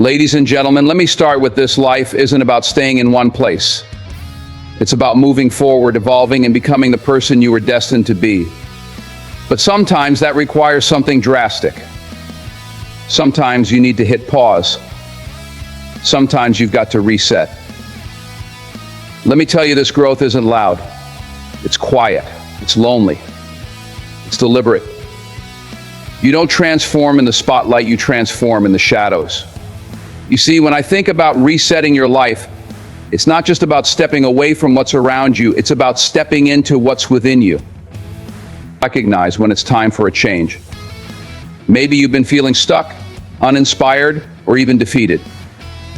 Ladies and gentlemen, let me start with this. Life isn't about staying in one place. It's about moving forward, evolving, and becoming the person you were destined to be. But sometimes that requires something drastic. Sometimes you need to hit pause. Sometimes you've got to reset. Let me tell you, this growth isn't loud. It's quiet. It's lonely. It's deliberate. You don't transform in the spotlight, you transform in the shadows. You see, when I think about resetting your life, it's not just about stepping away from what's around you, it's about stepping into what's within you. Recognize when it's time for a change. Maybe you've been feeling stuck, uninspired, or even defeated.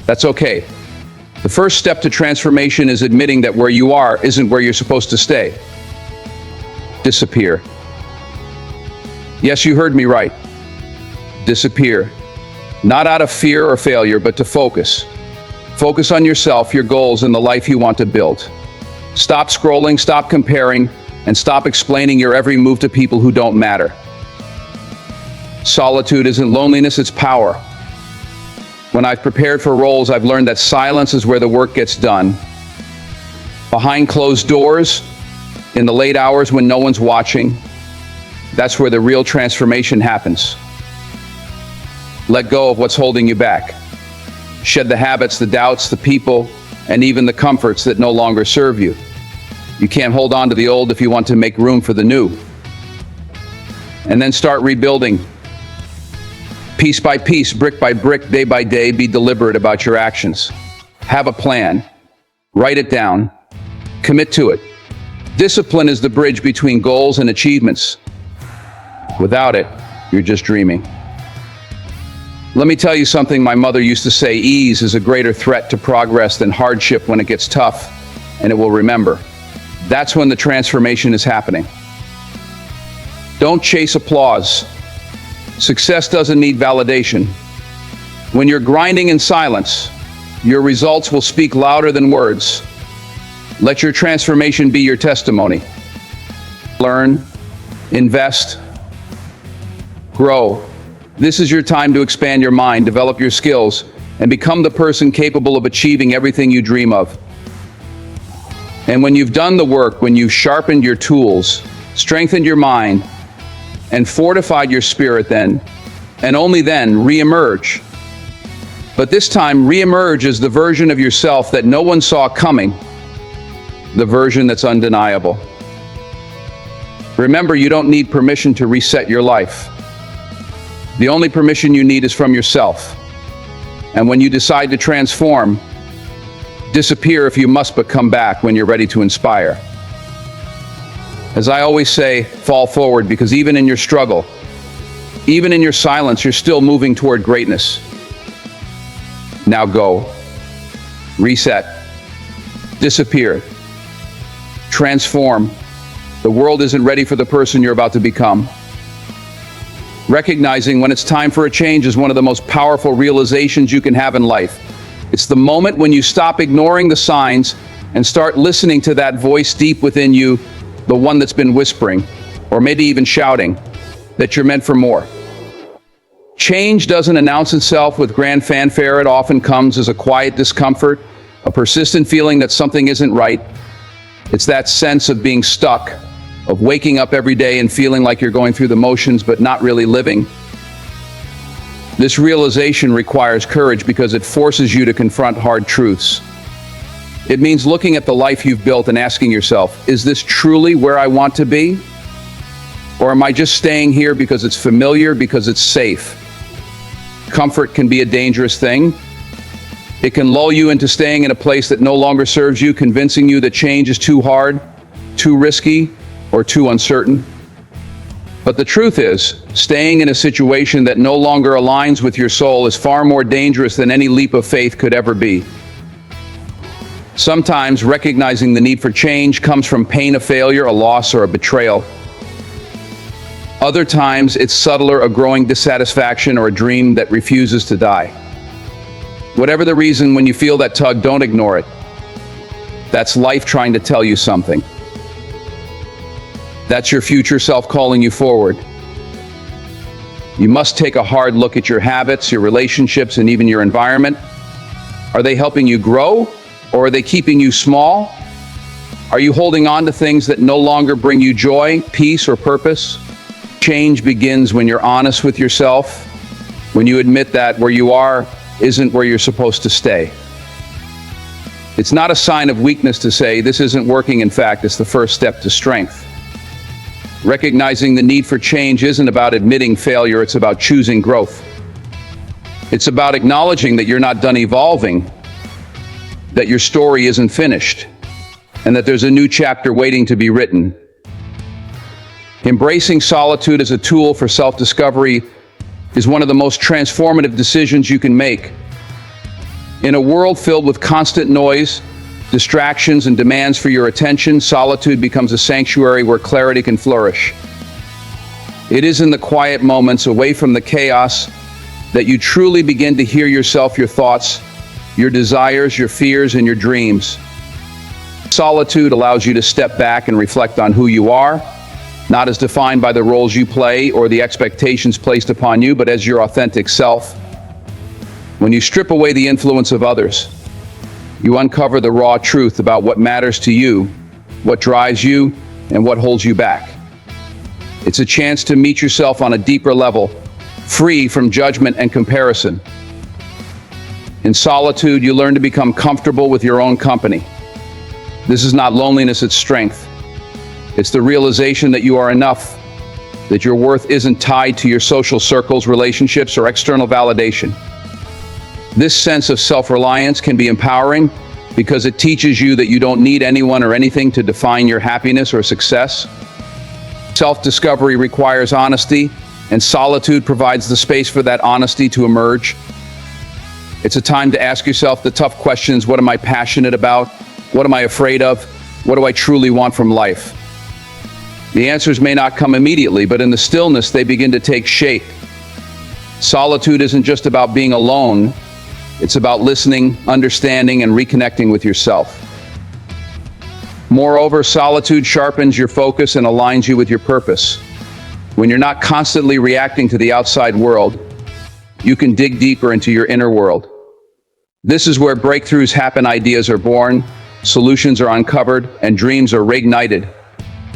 That's okay. The first step to transformation is admitting that where you are isn't where you're supposed to stay. Disappear. Yes, you heard me right. Disappear. Not out of fear or failure, but to focus. Focus on yourself, your goals, and the life you want to build. Stop scrolling, stop comparing, and stop explaining your every move to people who don't matter. Solitude isn't loneliness, it's power. When I've prepared for roles, I've learned that silence is where the work gets done. Behind closed doors, in the late hours when no one's watching, that's where the real transformation happens. Let go of what's holding you back. Shed the habits, the doubts, the people, and even the comforts that no longer serve you. You can't hold on to the old if you want to make room for the new. And then start rebuilding. Piece by piece, brick by brick, day by day, be deliberate about your actions. Have a plan. Write it down. Commit to it. Discipline is the bridge between goals and achievements. Without it, you're just dreaming. Let me tell you something my mother used to say: ease is a greater threat to progress than hardship when it gets tough, and it will remember. That's when the transformation is happening. Don't chase applause. Success doesn't need validation. When you're grinding in silence, your results will speak louder than words. Let your transformation be your testimony. Learn, invest, grow. This is your time to expand your mind, develop your skills, and become the person capable of achieving everything you dream of. And when you've done the work, when you've sharpened your tools, strengthened your mind, and fortified your spirit, then, and only then, re-emerge. But this time, re-emerge as the version of yourself that no one saw coming, the version that's undeniable. Remember, you don't need permission to reset your life. The only permission you need is from yourself. And when you decide to transform, disappear if you must, but come back when you're ready to inspire. As I always say, fall forward, because even in your struggle, even in your silence, you're still moving toward greatness. Now go. Reset. Disappear. Transform. The world isn't ready for the person you're about to become. Recognizing when it's time for a change is one of the most powerful realizations you can have in life. It's the moment when you stop ignoring the signs and start listening to that voice deep within you, the one that's been whispering, or maybe even shouting, that you're meant for more. Change doesn't announce itself with grand fanfare. It often comes as a quiet discomfort, a persistent feeling that something isn't right. It's that sense of being stuck, of waking up every day and feeling like you're going through the motions but not really living. This realization requires courage because it forces you to confront hard truths. It means looking at the life you've built and asking yourself, is this truly where I want to be? Or am I just staying here because it's familiar, because it's safe? Comfort can be a dangerous thing. It can lull you into staying in a place that no longer serves you, convincing you that change is too hard, too risky, or too uncertain. But the truth is, staying in a situation that no longer aligns with your soul is far more dangerous than any leap of faith could ever be. Sometimes recognizing the need for change comes from pain of failure, a loss, or a betrayal. Other times it's subtler, a growing dissatisfaction or a dream that refuses to die. Whatever the reason, when you feel that tug, don't ignore it. That's life trying to tell you something. That's your future self calling you forward. You must take a hard look at your habits, your relationships, and even your environment. Are they helping you grow, or are they keeping you small? Are you holding on to things that no longer bring you joy, peace, or purpose? Change begins when you're honest with yourself, when you admit that where you are isn't where you're supposed to stay. It's not a sign of weakness to say, this isn't working. In fact, it's the first step to strength. Recognizing the need for change isn't about admitting failure, it's about choosing growth. It's about acknowledging that you're not done evolving, that your story isn't finished, and that there's a new chapter waiting to be written. Embracing solitude as a tool for self-discovery is one of the most transformative decisions you can make. In a world filled with constant noise, distractions, and demands for your attention, solitude becomes a sanctuary where clarity can flourish. It is in the quiet moments, away from the chaos, that you truly begin to hear yourself, your thoughts, your desires, your fears, and your dreams. Solitude allows you to step back and reflect on who you are, not as defined by the roles you play or the expectations placed upon you, but as your authentic self. When you strip away the influence of others, you uncover the raw truth about what matters to you, what drives you, and what holds you back. It's a chance to meet yourself on a deeper level, free from judgment and comparison. In solitude, you learn to become comfortable with your own company. This is not loneliness, it's strength. It's the realization that you are enough, that your worth isn't tied to your social circles, relationships, or external validation. This sense of self-reliance can be empowering because it teaches you that you don't need anyone or anything to define your happiness or success. Self-discovery requires honesty, and solitude provides the space for that honesty to emerge. It's a time to ask yourself the tough questions. What am I passionate about? What am I afraid of? What do I truly want from life? The answers may not come immediately, but in the stillness, they begin to take shape. Solitude isn't just about being alone. It's about listening, understanding, and reconnecting with yourself. Moreover, solitude sharpens your focus and aligns you with your purpose. When you're not constantly reacting to the outside world, you can dig deeper into your inner world. This is where breakthroughs happen, ideas are born, solutions are uncovered, and dreams are reignited.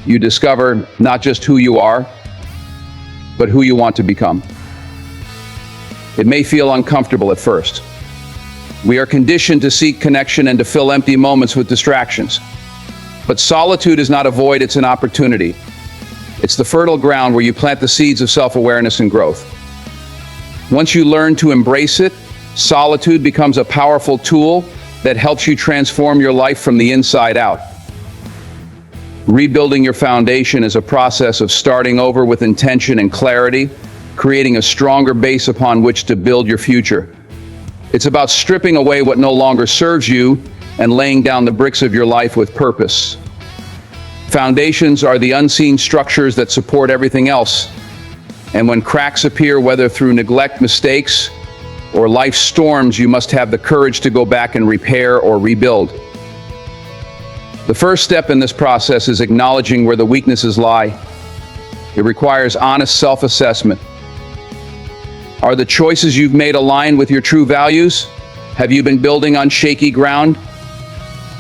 You discover not just who you are, but who you want to become. It may feel uncomfortable at first. We are conditioned to seek connection and to fill empty moments with distractions. But solitude is not a void, it's an opportunity. It's the fertile ground where you plant the seeds of self-awareness and growth. Once you learn to embrace it, solitude becomes a powerful tool that helps you transform your life from the inside out. Rebuilding your foundation is a process of starting over with intention and clarity, creating a stronger base upon which to build your future. It's about stripping away what no longer serves you and laying down the bricks of your life with purpose. Foundations are the unseen structures that support everything else. And when cracks appear, whether through neglect, mistakes, or life's storms, you must have the courage to go back and repair or rebuild. The first step in this process is acknowledging where the weaknesses lie. It requires honest self-assessment. Are the choices you've made aligned with your true values? Have you been building on shaky ground,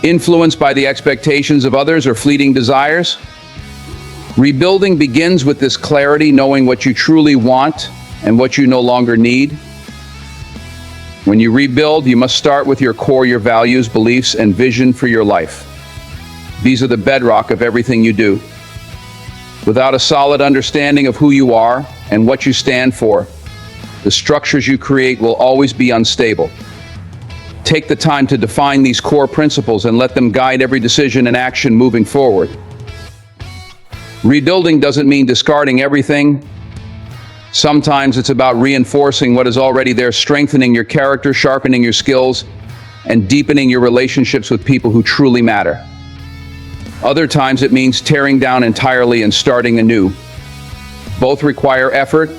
influenced by the expectations of others or fleeting desires? Rebuilding begins with this clarity, knowing what you truly want and what you no longer need. When you rebuild, you must start with your core, your values, beliefs, and vision for your life. These are the bedrock of everything you do. Without a solid understanding of who you are and what you stand for, the structures you create will always be unstable. Take the time to define these core principles and let them guide every decision and action moving forward. Rebuilding doesn't mean discarding everything. Sometimes it's about reinforcing what is already there, strengthening your character, sharpening your skills, and deepening your relationships with people who truly matter. Other times it means tearing down entirely and starting anew. Both require effort,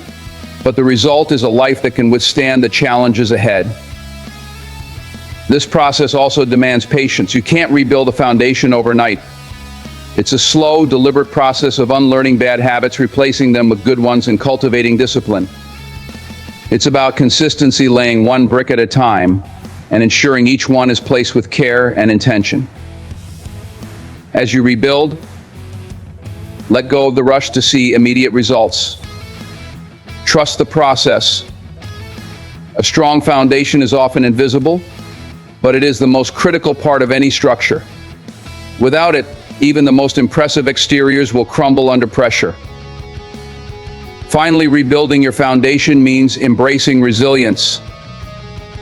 but the result is a life that can withstand the challenges ahead. This process also demands patience. You can't rebuild a foundation overnight. It's a slow, deliberate process of unlearning bad habits, replacing them with good ones, and cultivating discipline. It's about consistency, laying one brick at a time and ensuring each one is placed with care and intention. As you rebuild, let go of the rush to see immediate results. Trust the process. A strong foundation is often invisible, but it is the most critical part of any structure. Without it, even the most impressive exteriors will crumble under pressure. Finally, rebuilding your foundation means embracing resilience.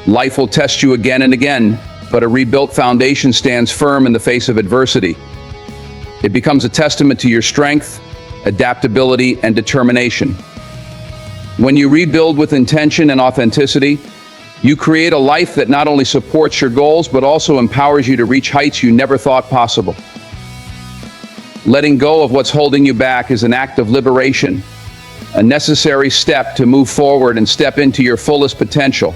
Life will test you again and again, but a rebuilt foundation stands firm in the face of adversity. It becomes a testament to your strength, adaptability, and determination. When you rebuild with intention and authenticity, you create a life that not only supports your goals, but also empowers you to reach heights you never thought possible. Letting go of what's holding you back is an act of liberation, a necessary step to move forward and step into your fullest potential.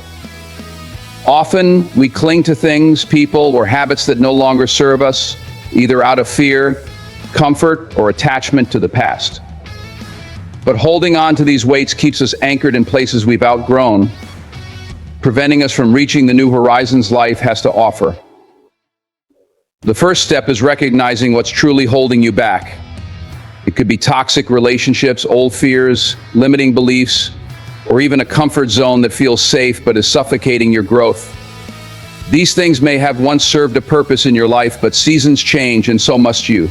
Often, we cling to things, people, or habits that no longer serve us, either out of fear, comfort, or attachment to the past. But holding on to these weights keeps us anchored in places we've outgrown, preventing us from reaching the new horizons life has to offer. The first step is recognizing what's truly holding you back. It could be toxic relationships, old fears, limiting beliefs, or even a comfort zone that feels safe but is suffocating your growth. These things may have once served a purpose in your life, but seasons change and so must you.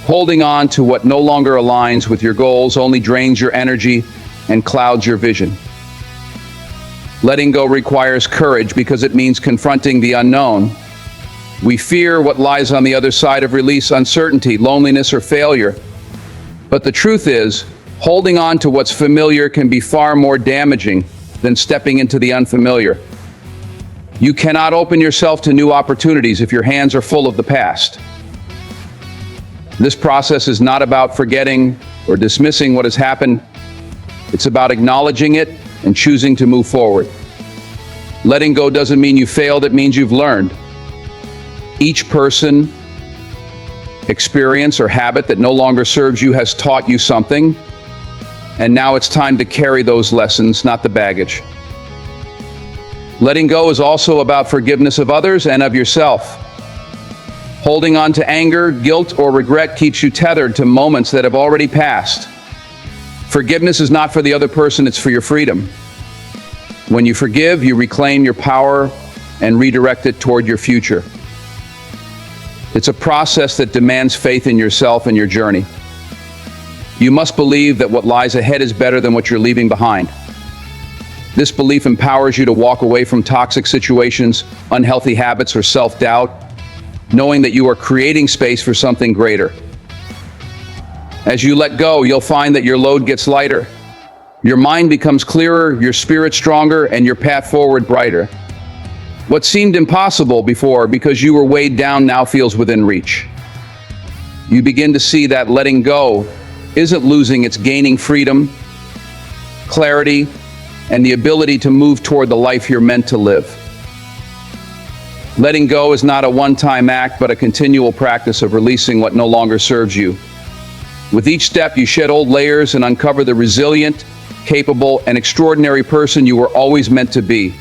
Holding on to what no longer aligns with your goals only drains your energy and clouds your vision. Letting go requires courage because it means confronting the unknown. We fear what lies on the other side of release: uncertainty, loneliness, or failure. But the truth is, holding on to what's familiar can be far more damaging than stepping into the unfamiliar. You cannot open yourself to new opportunities if your hands are full of the past. This process is not about forgetting or dismissing what has happened. It's about acknowledging it and choosing to move forward. Letting go doesn't mean you failed, it means you've learned. Each person, experience, or habit that no longer serves you has taught you something, and now it's time to carry those lessons, not the baggage. Letting go is also about forgiveness of others and of yourself. Holding on to anger, guilt, or regret keeps you tethered to moments that have already passed. Forgiveness is not for the other person, it's for your freedom. When you forgive, you reclaim your power and redirect it toward your future. It's a process that demands faith in yourself and your journey. You must believe that what lies ahead is better than what you're leaving behind. This belief empowers you to walk away from toxic situations, unhealthy habits, or self-doubt, knowing that you are creating space for something greater. As you let go, you'll find that your load gets lighter. Your mind becomes clearer, your spirit stronger, and your path forward brighter. What seemed impossible before because you were weighed down now feels within reach. You begin to see that letting go isn't losing, it's gaining freedom, clarity, and the ability to move toward the life you're meant to live. Letting go is not a one-time act, but a continual practice of releasing what no longer serves you. With each step, you shed old layers and uncover the resilient, capable, and extraordinary person you were always meant to be.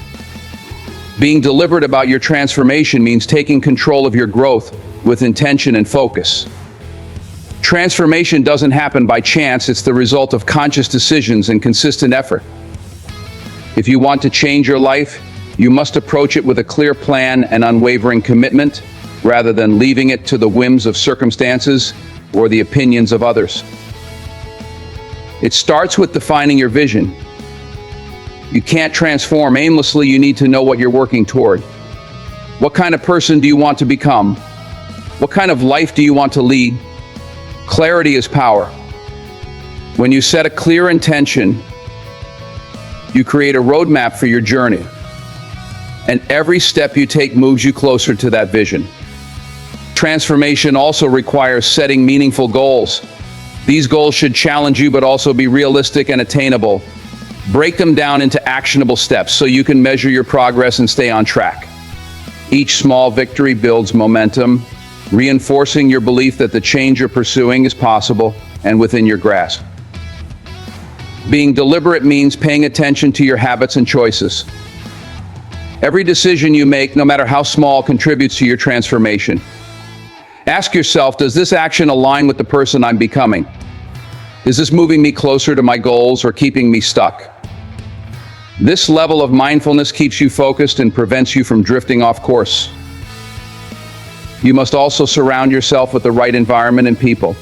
Being deliberate about your transformation means taking control of your growth with intention and focus. Transformation doesn't happen by chance, it's the result of conscious decisions and consistent effort. If you want to change your life, you must approach it with a clear plan and unwavering commitment, rather than leaving it to the whims of circumstances or the opinions of others. It starts with defining your vision. You can't transform aimlessly, you need to know what you're working toward. What kind of person do you want to become? What kind of life do you want to lead? Clarity is power. When you set a clear intention, you create a roadmap for your journey. And every step you take moves you closer to that vision. Transformation also requires setting meaningful goals. These goals should challenge you, but also be realistic and attainable. Break them down into actionable steps so you can measure your progress and stay on track. Each small victory builds momentum, reinforcing your belief that the change you're pursuing is possible and within your grasp. Being deliberate means paying attention to your habits and choices. Every decision you make, no matter how small, contributes to your transformation. Ask yourself, does this action align with the person I'm becoming? Is this moving me closer to my goals or keeping me stuck? This level of mindfulness keeps you focused and prevents you from drifting off course. You must also surround yourself with the right environment and people.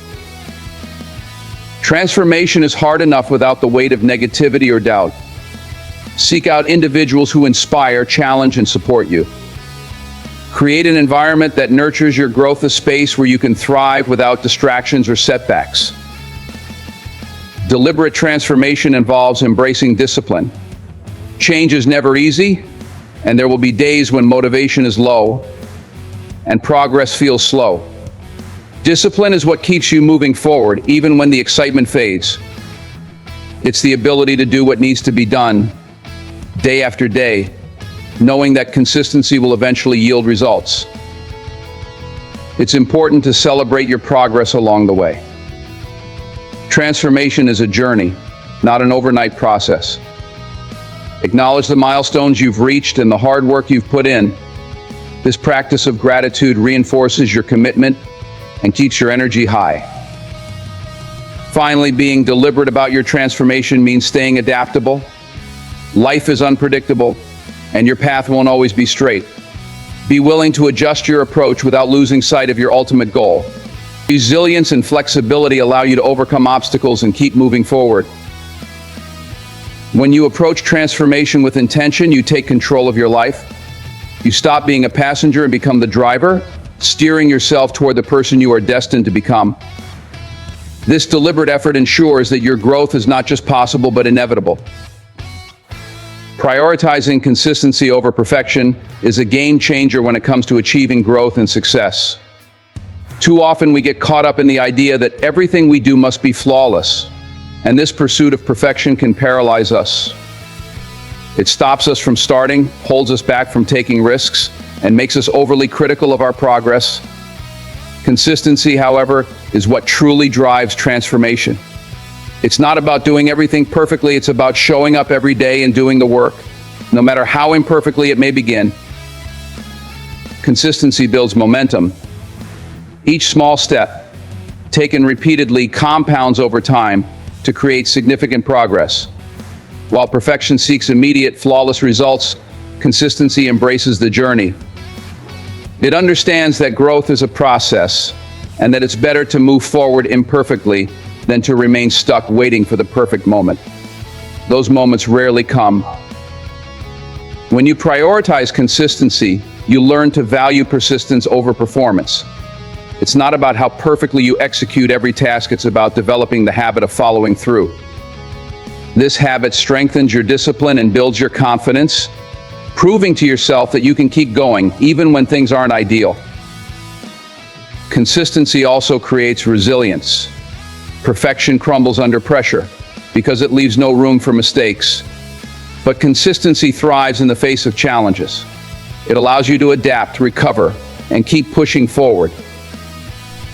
Transformation is hard enough without the weight of negativity or doubt. Seek out individuals who inspire, challenge, and support you. Create an environment that nurtures your growth, a space where you can thrive without distractions or setbacks. Deliberate transformation involves embracing discipline. Change is never easy, and there will be days when motivation is low and progress feels slow. Discipline is what keeps you moving forward, even when the excitement fades. It's the ability to do what needs to be done, day after day, knowing that consistency will eventually yield results. It's important to celebrate your progress along the way. Transformation is a journey, not an overnight process. Acknowledge the milestones you've reached and the hard work you've put in. This practice of gratitude reinforces your commitment and keeps your energy high. Finally, being deliberate about your transformation means staying adaptable. Life is unpredictable, and your path won't always be straight. Be willing to adjust your approach without losing sight of your ultimate goal. Resilience and flexibility allow you to overcome obstacles and keep moving forward. When you approach transformation with intention, you take control of your life. You stop being a passenger and become the driver, steering yourself toward the person you are destined to become. This deliberate effort ensures that your growth is not just possible, but inevitable. Prioritizing consistency over perfection is a game changer when it comes to achieving growth and success. Too often we get caught up in the idea that everything we do must be flawless, and this pursuit of perfection can paralyze us. It stops us from starting, holds us back from taking risks, and makes us overly critical of our progress. Consistency, however, is what truly drives transformation. It's not about doing everything perfectly, it's about showing up every day and doing the work, no matter how imperfectly it may begin. Consistency builds momentum. Each small step, taken repeatedly, compounds over time to create significant progress. While perfection seeks immediate, flawless results, consistency embraces the journey. It understands that growth is a process, and that it's better to move forward imperfectly than to remain stuck waiting for the perfect moment. Those moments rarely come. When you prioritize consistency, you learn to value persistence over performance. It's not about how perfectly you execute every task, it's about developing the habit of following through. This habit strengthens your discipline and builds your confidence, proving to yourself that you can keep going even when things aren't ideal. Consistency also creates resilience. Perfection crumbles under pressure because it leaves no room for mistakes. But consistency thrives in the face of challenges. It allows you to adapt, recover, and keep pushing forward.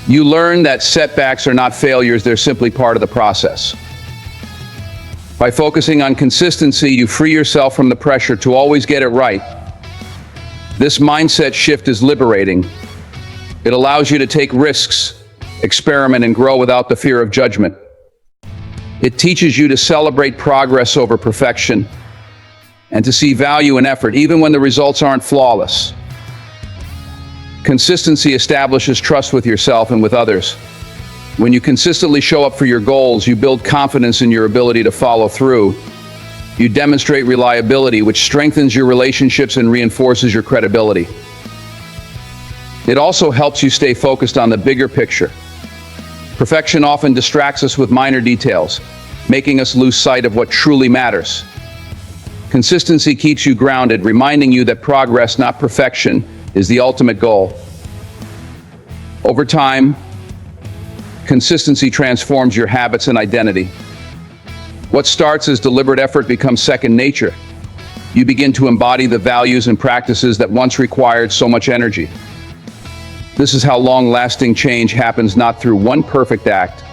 You learn that setbacks are not failures, they're simply part of the process. By focusing on consistency, you free yourself from the pressure to always get it right. This mindset shift is liberating. It allows you to take risks, experiment, and grow without the fear of judgment. It teaches you to celebrate progress over perfection and to see value in effort, even when the results aren't flawless. Consistency establishes trust with yourself and with others. When you consistently show up for your goals, you build confidence in your ability to follow through. You demonstrate reliability, which strengthens your relationships and reinforces your credibility. It also helps you stay focused on the bigger picture. Perfection often distracts us with minor details, making us lose sight of what truly matters. Consistency keeps you grounded, reminding you that progress, not perfection, is the ultimate goal. Over time, consistency transforms your habits and identity. What starts as deliberate effort becomes second nature. You begin to embody the values and practices that once required so much energy. This is how long-lasting change happens, not through one perfect act,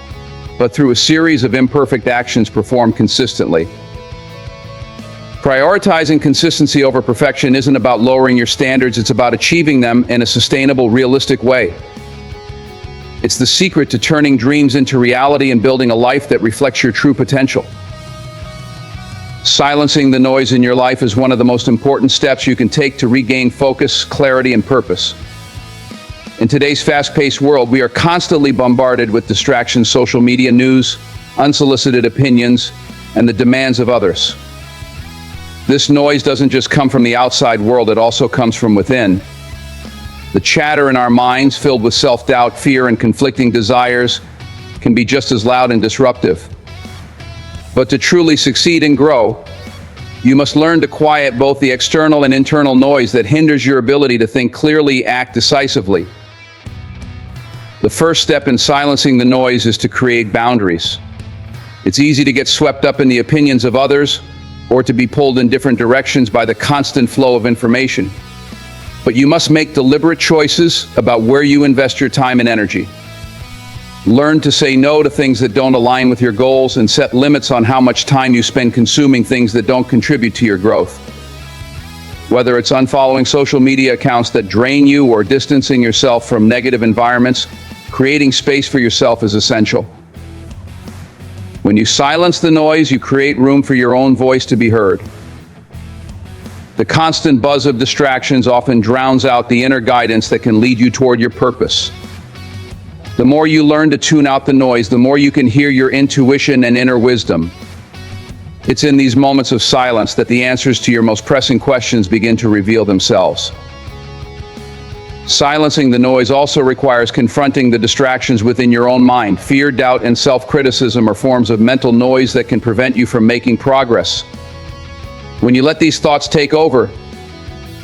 but through a series of imperfect actions performed consistently. Prioritizing consistency over perfection isn't about lowering your standards, it's about achieving them in a sustainable, realistic way. It's the secret to turning dreams into reality and building a life that reflects your true potential. Silencing the noise in your life is one of the most important steps you can take to regain focus, clarity, and purpose. In today's fast-paced world, we are constantly bombarded with distractions, social media, news, unsolicited opinions, and the demands of others. This noise doesn't just come from the outside world, it also comes from within. The chatter in our minds, filled with self-doubt, fear, and conflicting desires, can be just as loud and disruptive. But to truly succeed and grow, you must learn to quiet both the external and internal noise that hinders your ability to think clearly, act decisively. The first step in silencing the noise is to create boundaries. It's easy to get swept up in the opinions of others, or to be pulled in different directions by the constant flow of information. But you must make deliberate choices about where you invest your time and energy. Learn to say no to things that don't align with your goals and set limits on how much time you spend consuming things that don't contribute to your growth. Whether it's unfollowing social media accounts that drain you or distancing yourself from negative environments, creating space for yourself is essential. When you silence the noise, you create room for your own voice to be heard. The constant buzz of distractions often drowns out the inner guidance that can lead you toward your purpose. The more you learn to tune out the noise, the more you can hear your intuition and inner wisdom. It's in these moments of silence that the answers to your most pressing questions begin to reveal themselves. Silencing the noise also requires confronting the distractions within your own mind. Fear, doubt, and self-criticism are forms of mental noise that can prevent you from making progress. When you let these thoughts take over,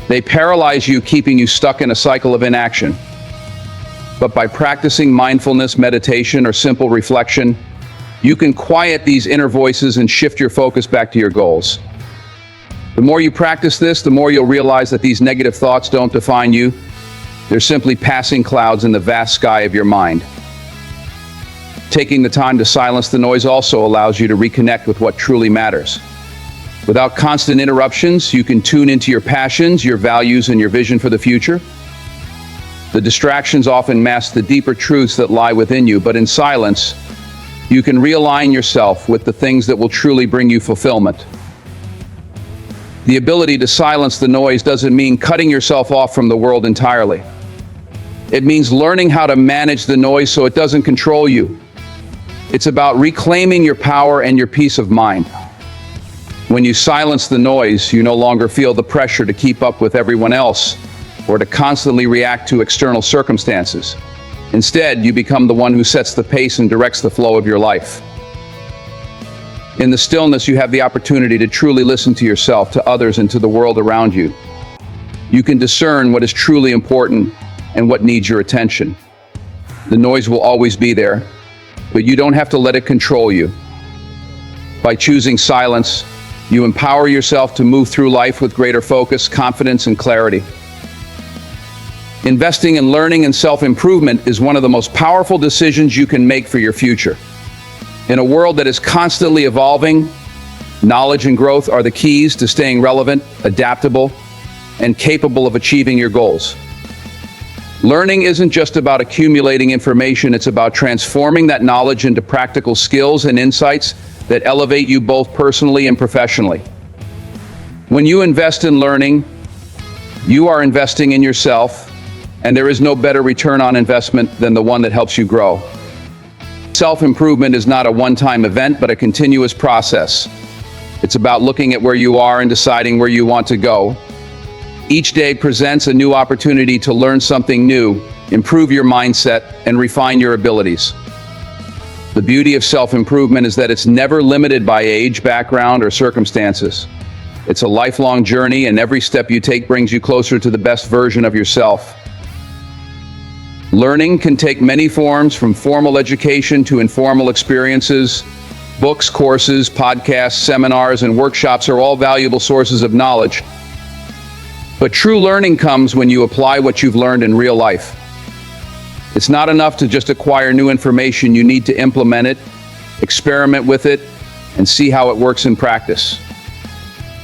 they paralyze you, keeping you stuck in a cycle of inaction. But by practicing mindfulness, meditation, or simple reflection, you can quiet these inner voices and shift your focus back to your goals. The more you practice this, the more you'll realize that these negative thoughts don't define you. They're simply passing clouds in the vast sky of your mind. Taking the time to silence the noise also allows you to reconnect with what truly matters. Without constant interruptions, you can tune into your passions, your values, and your vision for the future. The distractions often mask the deeper truths that lie within you, but in silence, you can realign yourself with the things that will truly bring you fulfillment. The ability to silence the noise doesn't mean cutting yourself off from the world entirely. It means learning how to manage the noise so it doesn't control you. It's about reclaiming your power and your peace of mind. When you silence the noise, you no longer feel the pressure to keep up with everyone else or to constantly react to external circumstances. Instead, you become the one who sets the pace and directs the flow of your life. In the stillness, you have the opportunity to truly listen to yourself, to others, and to the world around you. You can discern what is truly important and what needs your attention. The noise will always be there, but you don't have to let it control you. By choosing silence, you empower yourself to move through life with greater focus, confidence, and clarity. Investing in learning and self-improvement is one of the most powerful decisions you can make for your future. In a world that is constantly evolving, knowledge and growth are the keys to staying relevant, adaptable, and capable of achieving your goals. Learning isn't just about accumulating information, it's about transforming that knowledge into practical skills and insights that elevate you both personally and professionally. When you invest in learning, you are investing in yourself, and there is no better return on investment than the one that helps you grow. Self-improvement is not a one-time event, but a continuous process. It's about looking at where you are and deciding where you want to go. Each day presents a new opportunity to learn something new, improve your mindset, and refine your abilities. The beauty of self-improvement is that it's never limited by age, background, or circumstances. It's a lifelong journey, and every step you take brings you closer to the best version of yourself. Learning can take many forms, from formal education to informal experiences. Books, courses, podcasts, seminars, and workshops are all valuable sources of knowledge. But true learning comes when you apply what you've learned in real life. It's not enough to just acquire new information, you need to implement it, experiment with it, and see how it works in practice.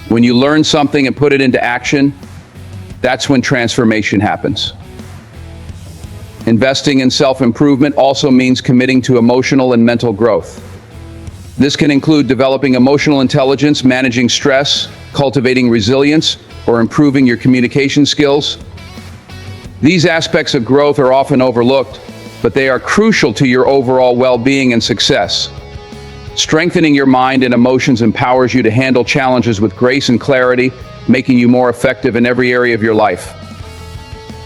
When you learn something and put it into action, that's when transformation happens. Investing in self-improvement also means committing to emotional and mental growth. This can include developing emotional intelligence, managing stress, cultivating resilience, or improving your communication skills. These aspects of growth are often overlooked, but they are crucial to your overall well-being and success. Strengthening your mind and emotions empowers you to handle challenges with grace and clarity, making you more effective in every area of your life.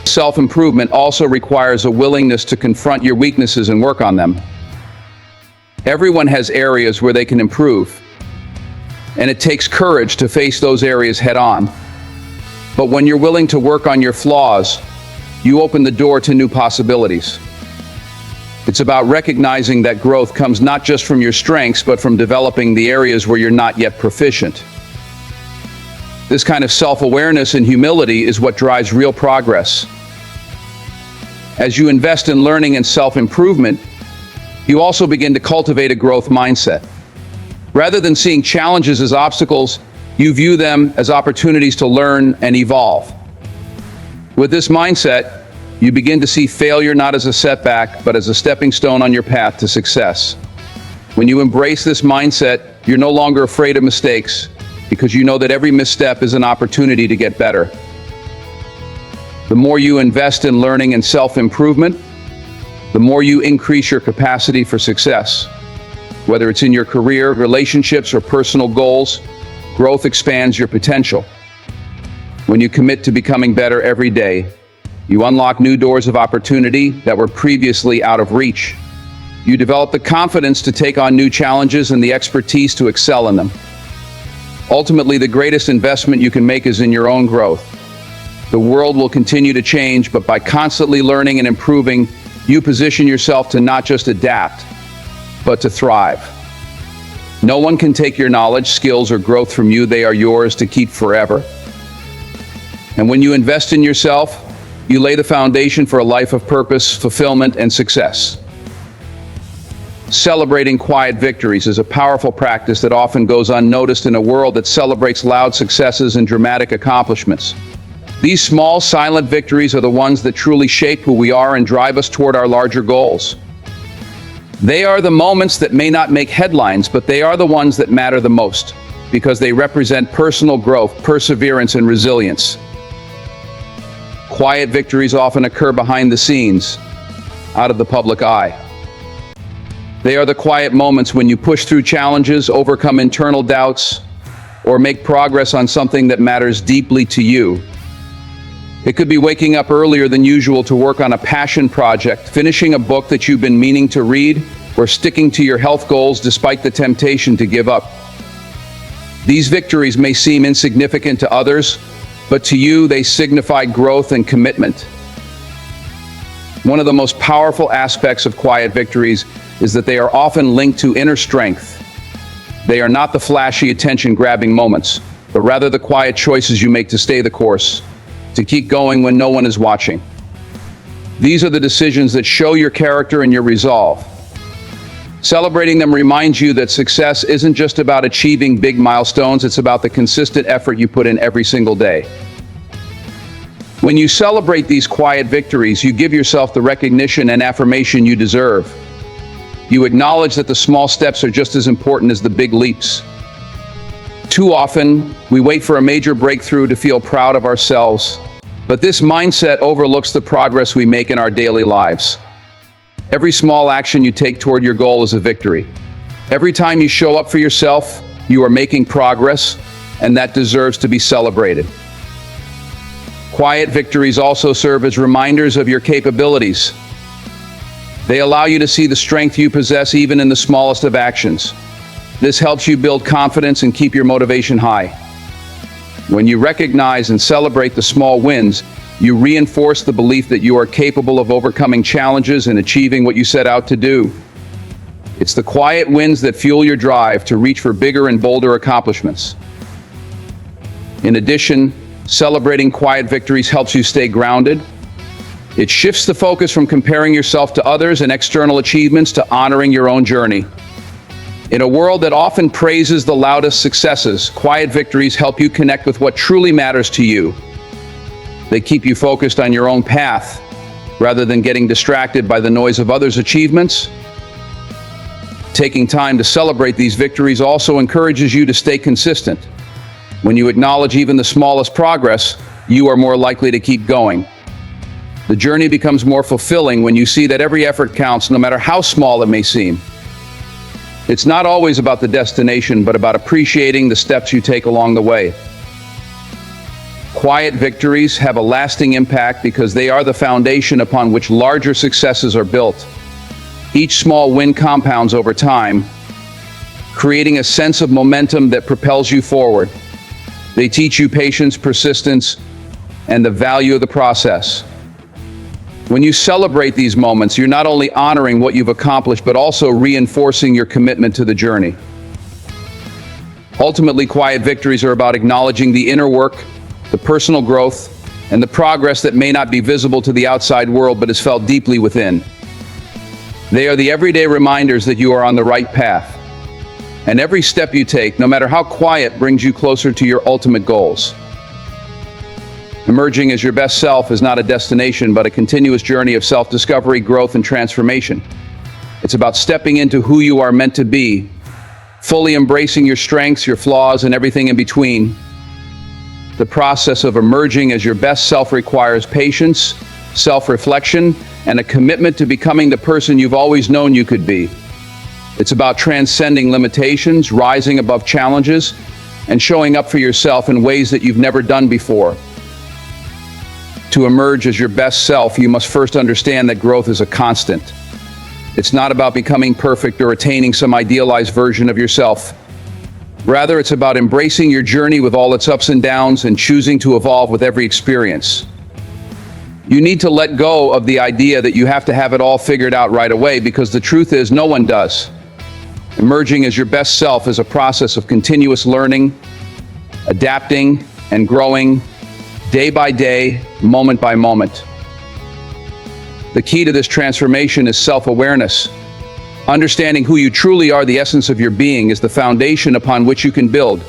Self-improvement also requires a willingness to confront your weaknesses and work on them. Everyone has areas where they can improve, and it takes courage to face those areas head-on. But when you're willing to work on your flaws, you open the door to new possibilities. It's about recognizing that growth comes not just from your strengths, but from developing the areas where you're not yet proficient. This kind of self-awareness and humility is what drives real progress. As you invest in learning and self-improvement, you also begin to cultivate a growth mindset. Rather than seeing challenges as obstacles, you view them as opportunities to learn and evolve. With this mindset, you begin to see failure not as a setback, but as a stepping stone on your path to success. When you embrace this mindset, you're no longer afraid of mistakes, because you know that every misstep is an opportunity to get better. The more you invest in learning and self-improvement, the more you increase your capacity for success. Whether it's in your career, relationships, or personal goals, growth expands your potential. When you commit to becoming better every day, you unlock new doors of opportunity that were previously out of reach. You develop the confidence to take on new challenges and the expertise to excel in them. Ultimately, the greatest investment you can make is in your own growth. The world will continue to change, but by constantly learning and improving, you position yourself to not just adapt, but to thrive. No one can take your knowledge, skills, or growth from you. They are yours to keep forever. And when you invest in yourself, you lay the foundation for a life of purpose, fulfillment, and success. Celebrating quiet victories is a powerful practice that often goes unnoticed in a world that celebrates loud successes and dramatic accomplishments. These small, silent victories are the ones that truly shape who we are and drive us toward our larger goals. They are the moments that may not make headlines, but they are the ones that matter the most, because they represent personal growth, perseverance, and resilience. Quiet victories often occur behind the scenes, out of the public eye. They are the quiet moments when you push through challenges, overcome internal doubts, or make progress on something that matters deeply to you. It could be waking up earlier than usual to work on a passion project, finishing a book that you've been meaning to read, or sticking to your health goals despite the temptation to give up. These victories may seem insignificant to others, but to you they signify growth and commitment. One of the most powerful aspects of quiet victories is that they are often linked to inner strength. They are not the flashy, attention-grabbing moments, but rather the quiet choices you make to stay the course, to keep going when no one is watching. These are the decisions that show your character and your resolve. Celebrating them reminds you that success isn't just about achieving big milestones, it's about the consistent effort you put in every single day. When you celebrate these quiet victories, you give yourself the recognition and affirmation you deserve. You acknowledge that the small steps are just as important as the big leaps. Too often, we wait for a major breakthrough to feel proud of ourselves, but this mindset overlooks the progress we make in our daily lives. Every small action you take toward your goal is a victory. Every time you show up for yourself, you are making progress, and that deserves to be celebrated. Quiet victories also serve as reminders of your capabilities. They allow you to see the strength you possess even in the smallest of actions. This helps you build confidence and keep your motivation high. When you recognize and celebrate the small wins, you reinforce the belief that you are capable of overcoming challenges and achieving what you set out to do. It's the quiet wins that fuel your drive to reach for bigger and bolder accomplishments. In addition, celebrating quiet victories helps you stay grounded. It shifts the focus from comparing yourself to others and external achievements to honoring your own journey. In a world that often praises the loudest successes, quiet victories help you connect with what truly matters to you. They keep you focused on your own path, rather than getting distracted by the noise of others' achievements. Taking time to celebrate these victories also encourages you to stay consistent. When you acknowledge even the smallest progress, you are more likely to keep going. The journey becomes more fulfilling when you see that every effort counts, no matter how small it may seem. It's not always about the destination, but about appreciating the steps you take along the way. Quiet victories have a lasting impact because they are the foundation upon which larger successes are built. Each small win compounds over time, creating a sense of momentum that propels you forward. They teach you patience, persistence, and the value of the process. When you celebrate these moments, you're not only honoring what you've accomplished, but also reinforcing your commitment to the journey. Ultimately, quiet victories are about acknowledging the inner work, the personal growth, and the progress that may not be visible to the outside world but is felt deeply within. They are the everyday reminders that you are on the right path. And every step you take, no matter how quiet, brings you closer to your ultimate goals. Emerging as your best self is not a destination, but a continuous journey of self-discovery, growth, and transformation. It's about stepping into who you are meant to be, fully embracing your strengths, your flaws, and everything in between. The process of emerging as your best self requires patience, self-reflection, and a commitment to becoming the person you've always known you could be. It's about transcending limitations, rising above challenges, and showing up for yourself in ways that you've never done before. To emerge as your best self, you must first understand that growth is a constant. It's not about becoming perfect or attaining some idealized version of yourself. Rather, it's about embracing your journey with all its ups and downs and choosing to evolve with every experience. You need to let go of the idea that you have to have it all figured out right away, because the truth is, no one does. Emerging as your best self is a process of continuous learning, adapting, and growing day by day, moment by moment. The key to this transformation is self-awareness. Understanding who you truly are, the essence of your being, is the foundation upon which you can build.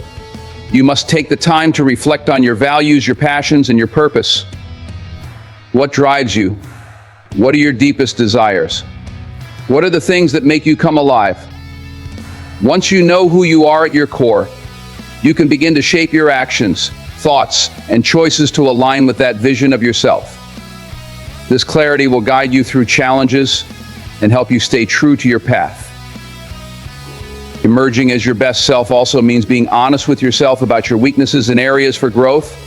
You must take the time to reflect on your values, your passions, and your purpose. What drives you? What are your deepest desires? What are the things that make you come alive? Once you know who you are at your core, you can begin to shape your actions, thoughts, and choices to align with that vision of yourself. This clarity will guide you through challenges and help you stay true to your path. Emerging as your best self also means being honest with yourself about your weaknesses and areas for growth.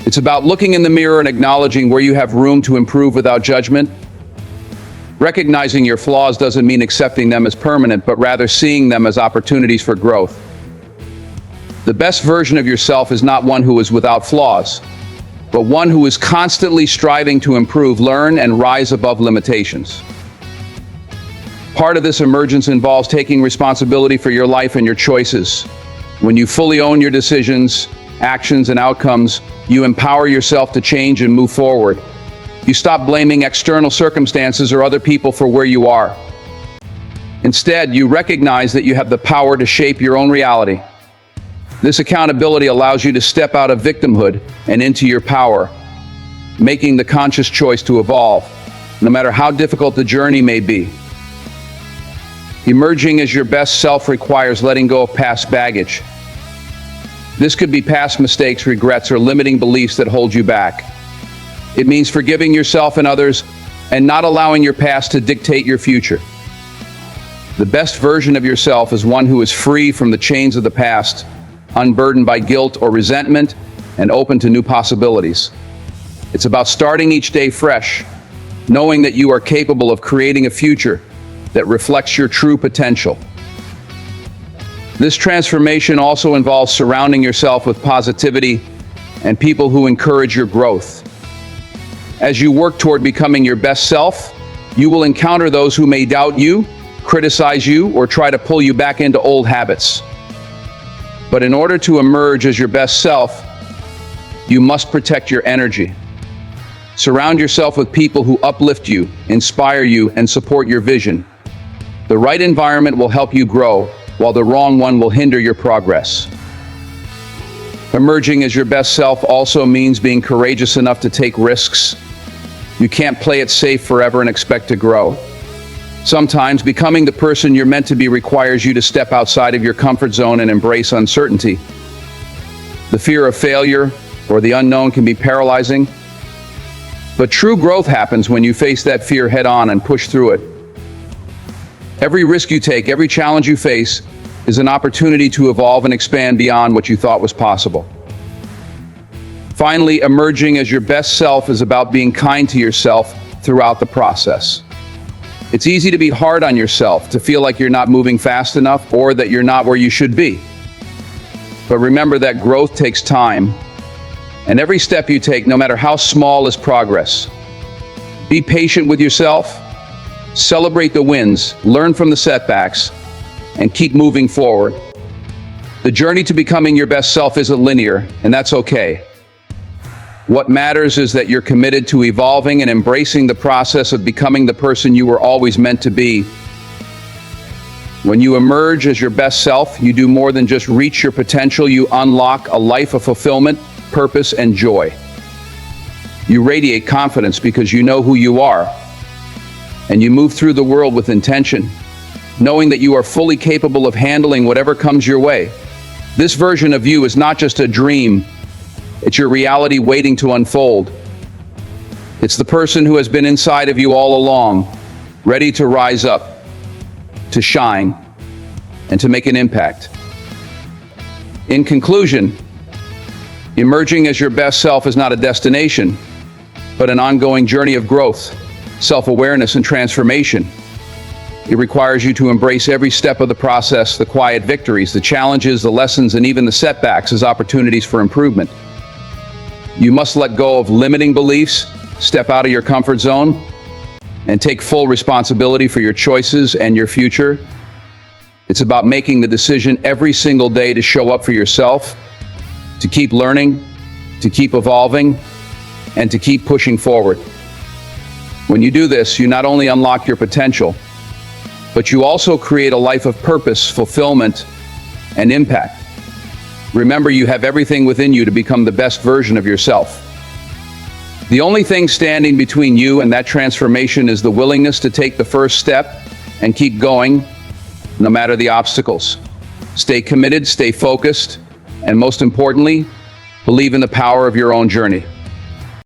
It's about looking in the mirror and acknowledging where you have room to improve without judgment. Recognizing your flaws doesn't mean accepting them as permanent, but rather seeing them as opportunities for growth. The best version of yourself is not one who is without flaws, but one who is constantly striving to improve, learn, and rise above limitations. Part of this emergence involves taking responsibility for your life and your choices. When you fully own your decisions, actions, and outcomes, you empower yourself to change and move forward. You stop blaming external circumstances or other people for where you are. Instead, you recognize that you have the power to shape your own reality. This accountability allows you to step out of victimhood and into your power, making the conscious choice to evolve, no matter how difficult the journey may be. Emerging as your best self requires letting go of past baggage. This could be past mistakes, regrets, or limiting beliefs that hold you back. It means forgiving yourself and others and not allowing your past to dictate your future. The best version of yourself is one who is free from the chains of the past, unburdened by guilt or resentment, and open to new possibilities. It's about starting each day fresh, knowing that you are capable of creating a future that reflects your true potential. This transformation also involves surrounding yourself with positivity and people who encourage your growth. As you work toward becoming your best self, you will encounter those who may doubt you, criticize you, or try to pull you back into old habits. But in order to emerge as your best self, you must protect your energy. Surround yourself with people who uplift you, inspire you, and support your vision. The right environment will help you grow, while the wrong one will hinder your progress. Emerging as your best self also means being courageous enough to take risks. You can't play it safe forever and expect to grow. Sometimes becoming the person you're meant to be requires you to step outside of your comfort zone and embrace uncertainty. The fear of failure or the unknown can be paralyzing, but true growth happens when you face that fear head-on and push through it. Every risk you take, every challenge you face, is an opportunity to evolve and expand beyond what you thought was possible. Finally, emerging as your best self is about being kind to yourself throughout the process. It's easy to be hard on yourself, to feel like you're not moving fast enough or that you're not where you should be. But remember that growth takes time, and every step you take, no matter how small, is progress. Be patient with yourself, celebrate the wins, learn from the setbacks, and keep moving forward. The journey to becoming your best self isn't linear, and that's okay. What matters is that you're committed to evolving and embracing the process of becoming the person you were always meant to be. When you emerge as your best self, you do more than just reach your potential, you unlock a life of fulfillment, purpose, and joy. You radiate confidence because you know who you are, and you move through the world with intention, knowing that you are fully capable of handling whatever comes your way. This version of you is not just a dream, it's your reality waiting to unfold. It's the person who has been inside of you all along, ready to rise up, to shine, and to make an impact. In conclusion, emerging as your best self is not a destination, but an ongoing journey of growth, self-awareness, and transformation. It requires you to embrace every step of the process, the quiet victories, the challenges, the lessons, and even the setbacks as opportunities for improvement. You must let go of limiting beliefs, step out of your comfort zone, and take full responsibility for your choices and your future. It's about making the decision every single day to show up for yourself, to keep learning, to keep evolving, and to keep pushing forward. When you do this, you not only unlock your potential, but you also create a life of purpose, fulfillment, and impact. Remember, you have everything within you to become the best version of yourself. The only thing standing between you and that transformation is the willingness to take the first step and keep going, no matter the obstacles. Stay committed, stay focused, and most importantly, believe in the power of your own journey.